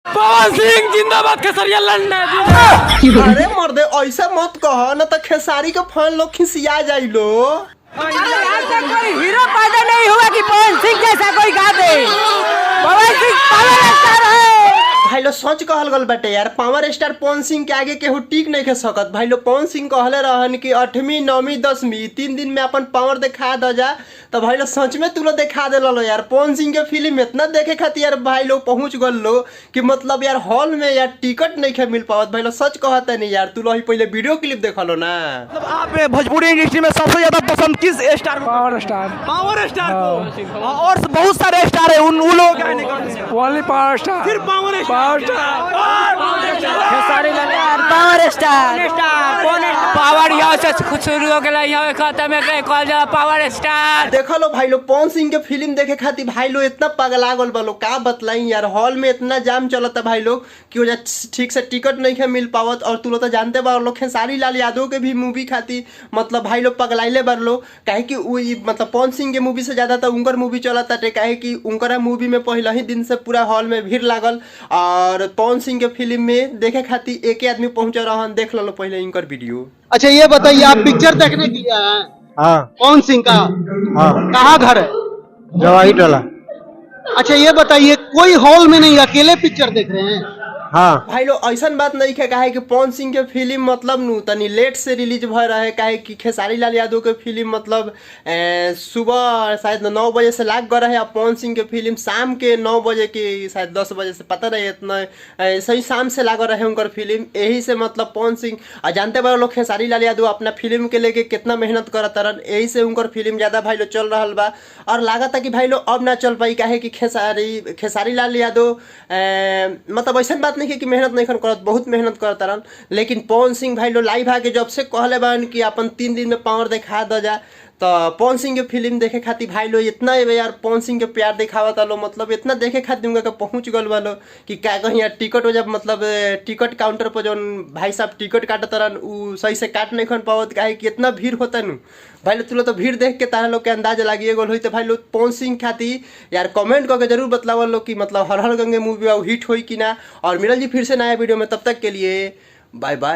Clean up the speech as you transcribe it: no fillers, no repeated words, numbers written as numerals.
पवन सिंह जिंदाबाद, खेसारिया लड़ना। अरे मर्दे ऐसा मत कह, न तो खेसारी के फैन लोग खिसिया जाई लो। आज तक कोई हीरो पैदा नहीं हुआ कि पवन सिंह जैसा कोई गा दे। पवन सिंह पावर स्टार है भाई लो, सच कहल गल बाटे यार। पावर स्टार पवन सिंह के आगे केहू टिक नहीं के सकत। भाई लो, पवन सिंह कहले रहन कि 8वीं 9वीं 10वीं 3 दिन में अपन पावर दिखा द जा। तो भाई लो सच में तू लो दिखा दे लो यार। पवन सिंह के फिल्म इतना देखे खातिर यार भाई लोग पहुंच गल लो कि मतलब यार हॉल में यार टिकट नहीं के मिल पावत। भाई लो सच कहता नहीं यार, तू लो ही पहले वीडियो क्लिप देख लो ना। मतलब आप भोजपुरी इंडस्ट्री में सबसे ज्यादा पसंद किस स्टार को? Power star. पावर स्टार को। और बहुत सारे स्टार है, उन लोगों का ओनली पावर स्टार। फिर power star. Khesari Lal power star. Power यहाँ से शुरू हो गया, यहाँ खत्म है कॉल जा पावर स्टार। देखो लो भाई लोग, पवन सिंह के फिल्म देखे खातिर भाई लोग इतना पगला गल बा लोग, का बतलाई यार। हॉल में इतना जाम चलता भाई लोग कि वजह ठीक से टिकट नहीं है मिल पावत। और तू लोग तो जानते बा लोग, खेसारी लाल यादव के भी मूवी खातिर मतलब भाई लोग पगलाइले बार लोग। काहे कि मतलब पवन सिंह के मूवी से ज्यादा तो उनकर मूवी चलता टे। काहे कि उनकर मूवी में पहले ही दिन से पूरा हॉल में भीड़ लागल। और पवन सिंह के फिल्म में देखे खातिर एक आदमी पहुंच रहन। देख लो पहले इनकर वीडियो। अच्छा ये बताइए, आप पिक्चर देखने के लिए आए हैं? हाँ पवन सिंह का? हाँ, कहाँ घर है? जवाही टोला। अच्छा ये बताइए, कोई हॉल में नहीं, अकेले पिक्चर देख रहे हैं? हाँ भाई लोग ऐसा बात नहीं है। काहे कि पवन सिंह के फिल्म मतलब नु तनी लेट से रिलीज भ रहा है। काहे कि खेसारी लाल यादव के फिल्म मतलब सुबह शायद 9 बजे से लाग गए है। पवन सिंह के फिल्म शाम के 9 बजे की शायद 10 बजे से, पता नहीं इतना सही शाम से लाग रहे उनकर फिल्म। यही से मतलब पवन सिंह जानते बा लोग, खेसारी लाल यादव अपना फिल्म के लेके कितना मेहनत करत रन। यही से उनकर फिल्म ज्यादा भाई लोग चल रहा बा। और लागत है कि भाई लोग अब ना चल पाई। काहे कि खेसारी लाल यादव मतलब ऐसा बात नहीं कि मेहनत नहीं करत, बहुत मेहनत करता रन। लेकिन पवन सिंह भाई लोग लाइव आके जब से कहले बान कि अपन 3 दिन में पावर दिखा द जा, तो पवन सिंह के फिल्म देखे खातिर भाई लोग इतना यार पवन सिंह के प्यार दिखावत लो। मतलब इतना देखे खातिर उनका पहुंच गल वालो कि क्या कहीं यार टिकट हो जब मतलब टिकट काउंटर पर जो भाई साहब टिकट काटत रहन उ सही से काट नहीं खन पावत। काहे कि इतना भीड़ होता नु भाई लोग। तुलो तो भीड़ देख के तारा लोग के अंदाज लागिए गल हुई। तो भाई लोग पवन सिंह खातिर यार कमेंट करके जरूर बतलावल लो कि मतलब हर हर गंगे मूवी हिट हुई कि ना। और मिलल जी फिर से नया वीडियो में, तब तक के लिए बाय बाय।